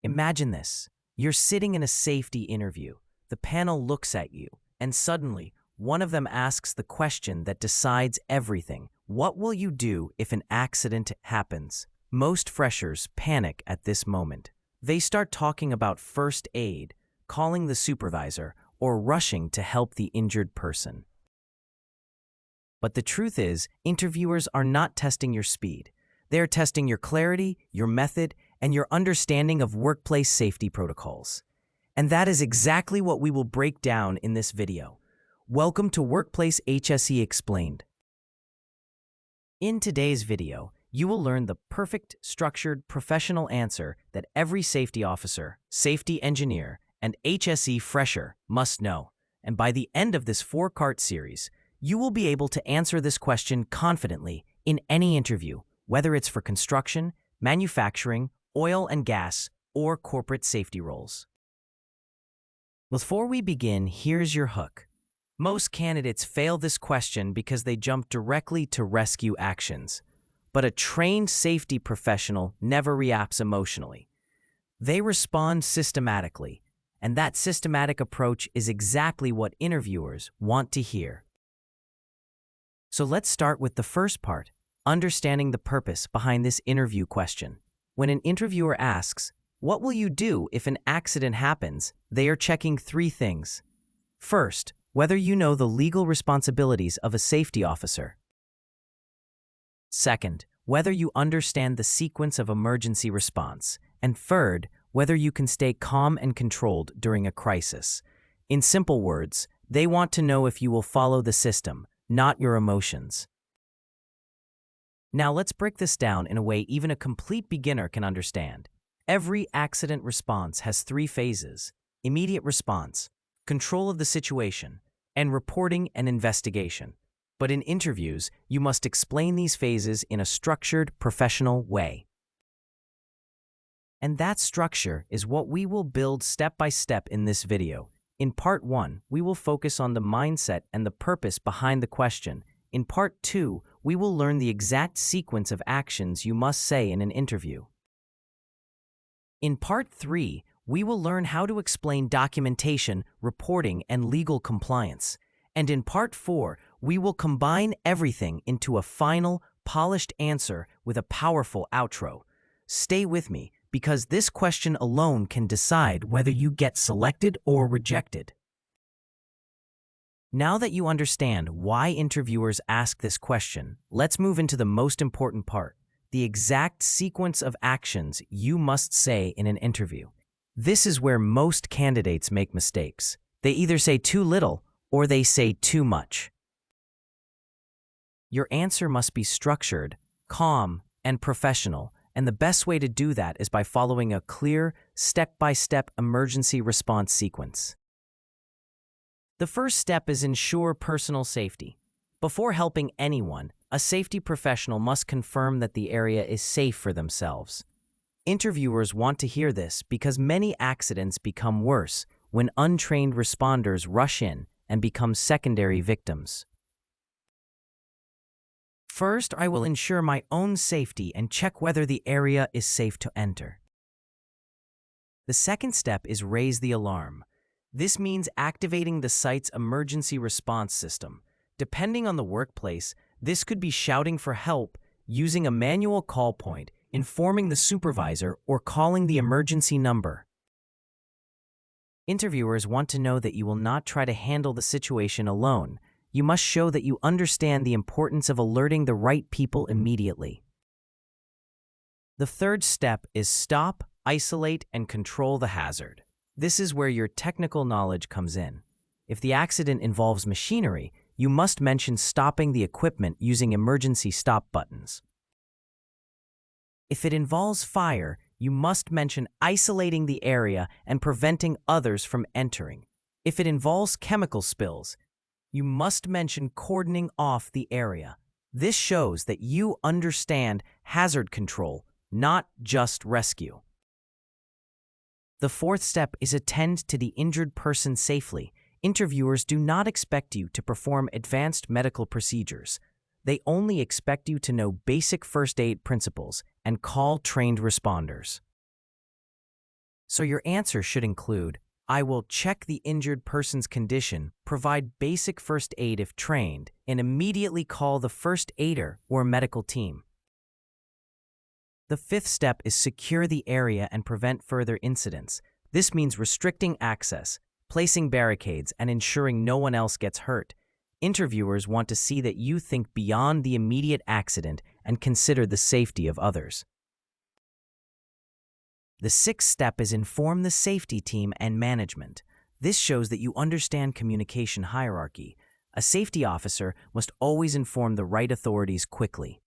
Imagine this. You're sitting in a safety interview. The panel looks at you, and suddenly, one of them asks the question that decides everything. What will you do if an accident happens? Most freshers panic at this moment. They start talking about first aid, calling the supervisor, or rushing to help the injured person. But the truth is, interviewers are not testing your speed. They are testing your clarity, your method, and your understanding of workplace safety protocols. And that is exactly what we will break down in this video. Welcome to Workplace HSE Explained. In today's video, you will learn the perfect, structured, professional answer that every safety officer, safety engineer, and HSE fresher must know. And by the end of this four-part series, you will be able to answer this question confidently in any interview, whether it's for construction, manufacturing, oil and gas, or corporate safety roles. Before we begin, here's your hook. Most candidates fail this question because they jump directly to rescue actions. But a trained safety professional never reacts emotionally. They respond systematically, and that systematic approach is exactly what interviewers want to hear. So let's start with the first part, understanding the purpose behind this interview question. When an interviewer asks, "What will you do if an accident happens?" they are checking three things. First, whether you know the legal responsibilities of a safety officer. Second, whether you understand the sequence of emergency response. And third, whether you can stay calm and controlled during a crisis. In simple words, they want to know if you will follow the system, not your emotions. Now let's break this down in a way even a complete beginner can understand. Every accident response has three phases: immediate response, control of the situation, and reporting and investigation. But in interviews, you must explain these phases in a structured, professional way. And that structure is what we will build step by step in this video. In part 1, we will focus on the mindset and the purpose behind the question. In part 2, we will learn the exact sequence of actions you must say in an interview. In part 3, we will learn how to explain documentation, reporting, and legal compliance. And in part 4, we will combine everything into a final, polished answer with a powerful outro. Stay with me, because this question alone can decide whether you get selected or rejected. Now that you understand why interviewers ask this question, let's move into the most important part, the exact sequence of actions you must say in an interview. This is where most candidates make mistakes. They either say too little or they say too much. Your answer must be structured, calm, and professional, and the best way to do that is by following a clear, step-by-step emergency response sequence. The first step is ensure personal safety. Before helping anyone, a safety professional must confirm that the area is safe for themselves. Interviewers want to hear this because many accidents become worse when untrained responders rush in and become secondary victims. First, I will ensure my own safety and check whether the area is safe to enter. The second step is raise the alarm. This means activating the site's emergency response system. Depending on the workplace, this could be shouting for help, using a manual call point, informing the supervisor, or calling the emergency number. Interviewers want to know that you will not try to handle the situation alone. You must show that you understand the importance of alerting the right people immediately. The third step is stop, isolate, and control the hazard. This is where your technical knowledge comes in. If the accident involves machinery, you must mention stopping the equipment using emergency stop buttons. If it involves fire, you must mention isolating the area and preventing others from entering. If it involves chemical spills, you must mention cordoning off the area. This shows that you understand hazard control, not just rescue. The fourth step is attend to the injured person safely. Interviewers do not expect you to perform advanced medical procedures. They only expect you to know basic first aid principles and call trained responders. So your answer should include, I will check the injured person's condition, provide basic first aid if trained, and immediately call the first aider or medical team. The fifth step is secure the area and prevent further incidents. This means restricting access, placing barricades, and ensuring no one else gets hurt. Interviewers want to see that you think beyond the immediate accident and consider the safety of others. The sixth step is inform the safety team and management. This shows that you understand communication hierarchy. A safety officer must always inform the right authorities quickly.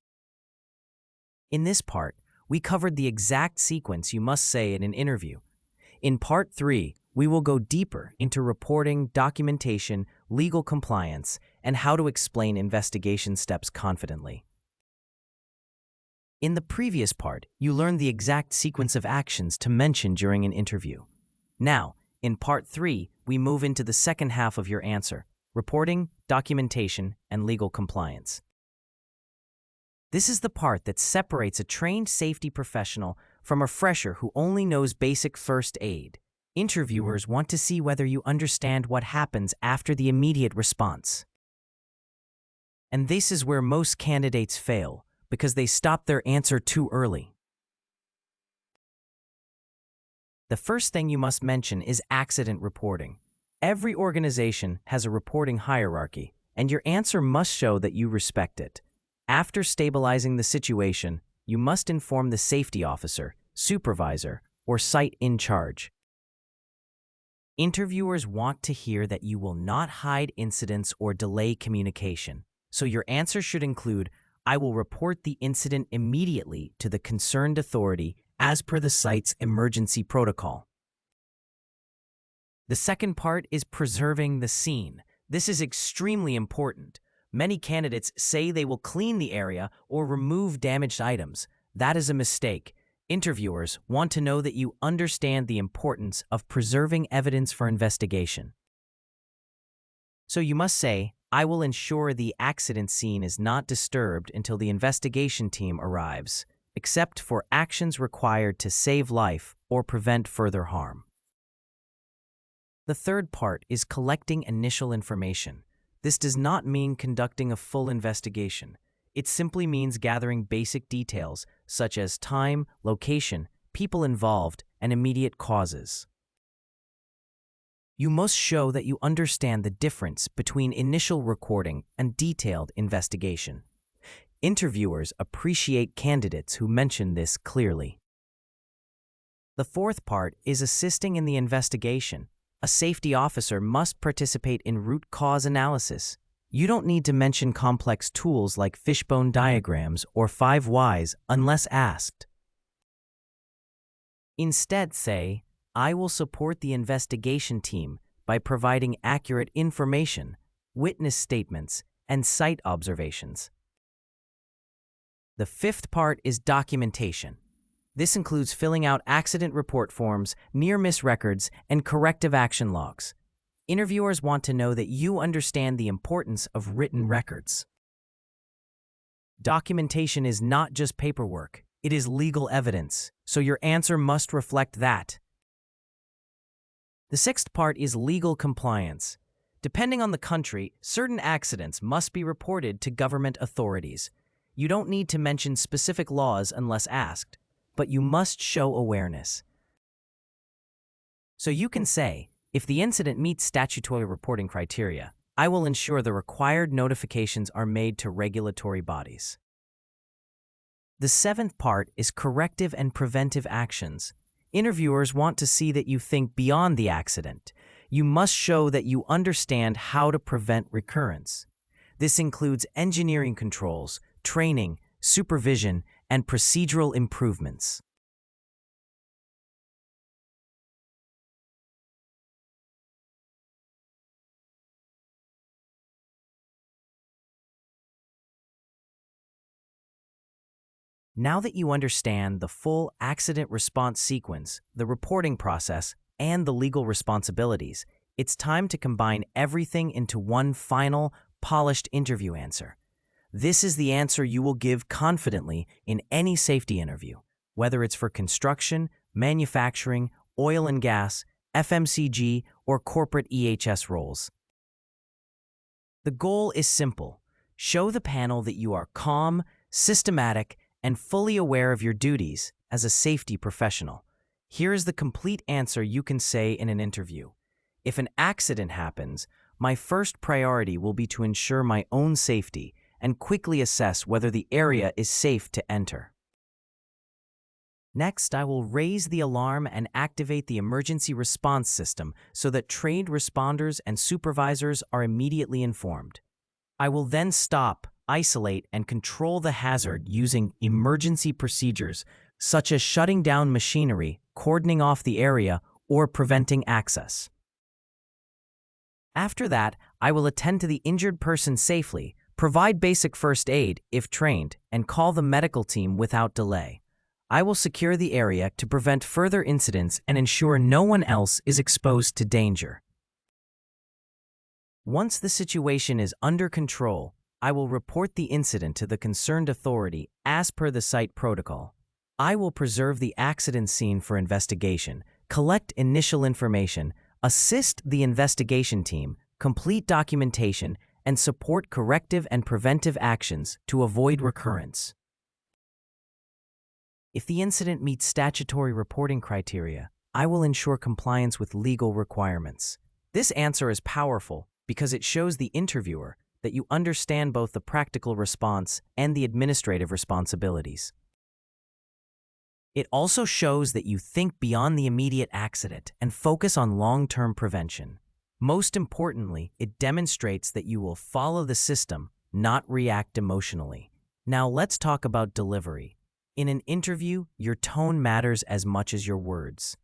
In this part, we covered the exact sequence you must say in an interview. In Part 3, we will go deeper into reporting, documentation, legal compliance, and how to explain investigation steps confidently. In the previous part, you learned the exact sequence of actions to mention during an interview. Now, in Part 3, we move into the second half of your answer: reporting, documentation, and legal compliance. This is the part that separates a trained safety professional from a fresher who only knows basic first aid. Interviewers want to see whether you understand what happens after the immediate response. And this is where most candidates fail, because they stop their answer too early. The first thing you must mention is accident reporting. Every organization has a reporting hierarchy, and your answer must show that you respect it. After stabilizing the situation, you must inform the safety officer, supervisor, or site in charge. Interviewers want to hear that you will not hide incidents or delay communication, so your answer should include, I will report the incident immediately to the concerned authority as per the site's emergency protocol. The second part is preserving the scene. This is extremely important. Many candidates say they will clean the area or remove damaged items. That is a mistake. Interviewers want to know that you understand the importance of preserving evidence for investigation. So you must say, I will ensure the accident scene is not disturbed until the investigation team arrives, except for actions required to save life or prevent further harm. The third part is collecting initial information. This does not mean conducting a full investigation. It simply means gathering basic details such as time, location, people involved, and immediate causes. You must show that you understand the difference between initial recording and detailed investigation. Interviewers appreciate candidates who mention this clearly. The fourth part is assisting in the investigation. A safety officer must participate in root cause analysis. You don't need to mention complex tools like fishbone diagrams or 5 whys unless asked. Instead, say, I will support the investigation team by providing accurate information, witness statements, and site observations. The fifth part is documentation. This includes filling out accident report forms, near-miss records, and corrective action logs. Interviewers want to know that you understand the importance of written records. Documentation is not just paperwork, it is legal evidence, so your answer must reflect that. The sixth part is legal compliance. Depending on the country, certain accidents must be reported to government authorities. You don't need to mention specific laws unless asked, but you must show awareness. So you can say, if the incident meets statutory reporting criteria, I will ensure the required notifications are made to regulatory bodies. The seventh part is corrective and preventive actions. Interviewers want to see that you think beyond the accident. You must show that you understand how to prevent recurrence. This includes engineering controls, training, supervision, and procedural improvements. Now that you understand the full accident response sequence, the reporting process, and the legal responsibilities, it's time to combine everything into one final, polished interview answer. This is the answer you will give confidently in any safety interview, whether it's for construction, manufacturing, oil and gas, FMCG, or corporate EHS roles. The goal is simple. Show the panel that you are calm, systematic, and fully aware of your duties as a safety professional. Here is the complete answer you can say in an interview. If an accident happens, my first priority will be to ensure my own safety and quickly assess whether the area is safe to enter. Next, I will raise the alarm and activate the emergency response system so that trained responders and supervisors are immediately informed. I will then stop, isolate, and control the hazard using emergency procedures such as shutting down machinery, cordoning off the area, or preventing access. After that, I will attend to the injured person safely, provide basic first aid if trained, and call the medical team without delay. I will secure the area to prevent further incidents and ensure no one else is exposed to danger. Once the situation is under control, I will report the incident to the concerned authority as per the site protocol. I will preserve the accident scene for investigation, collect initial information, assist the investigation team, complete documentation, and support corrective and preventive actions to avoid recurrence. If the incident meets statutory reporting criteria, I will ensure compliance with legal requirements. This answer is powerful because it shows the interviewer that you understand both the practical response and the administrative responsibilities. It also shows that you think beyond the immediate accident and focus on long-term prevention. Most importantly, it demonstrates that you will follow the system, not react emotionally. Now let's talk about delivery. In an interview, your tone matters as much as your words.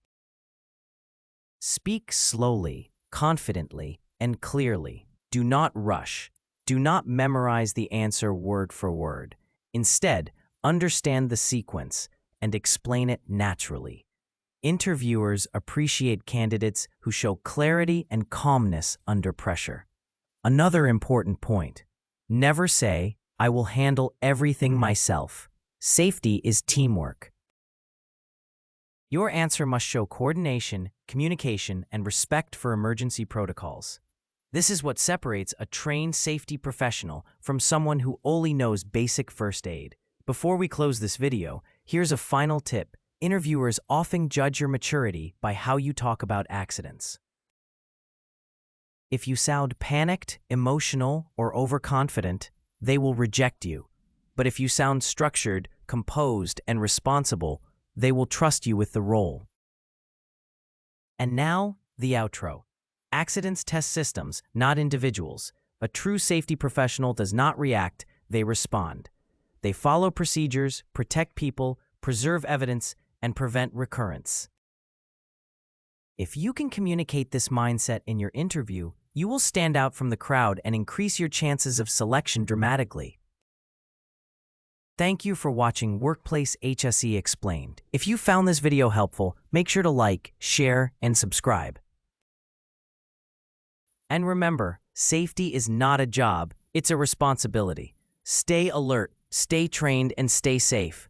Speak slowly, confidently, and clearly. Do not rush. Do not memorize the answer word for word. Instead, understand the sequence and explain it naturally. Interviewers appreciate candidates who show clarity and calmness under pressure. Another important point: never say, "I will handle everything myself." Safety is teamwork. Your answer must show coordination, communication, and respect for emergency protocols. This is what separates a trained safety professional from someone who only knows basic first aid. Before we close this video, here's a final tip. Interviewers often judge your maturity by how you talk about accidents. If you sound panicked, emotional, or overconfident, they will reject you. But if you sound structured, composed, and responsible, they will trust you with the role. And now, the outro. Accidents test systems, not individuals. A true safety professional does not react, they respond. They follow procedures, protect people, preserve evidence, and prevent recurrence. If you can communicate this mindset in your interview, you will stand out from the crowd and increase your chances of selection dramatically. Thank you for watching Workplace HSE Explained. If you found this video helpful, make sure to like, share, and subscribe. And remember, safety is not a job, it's a responsibility. Stay alert, stay trained, and stay safe.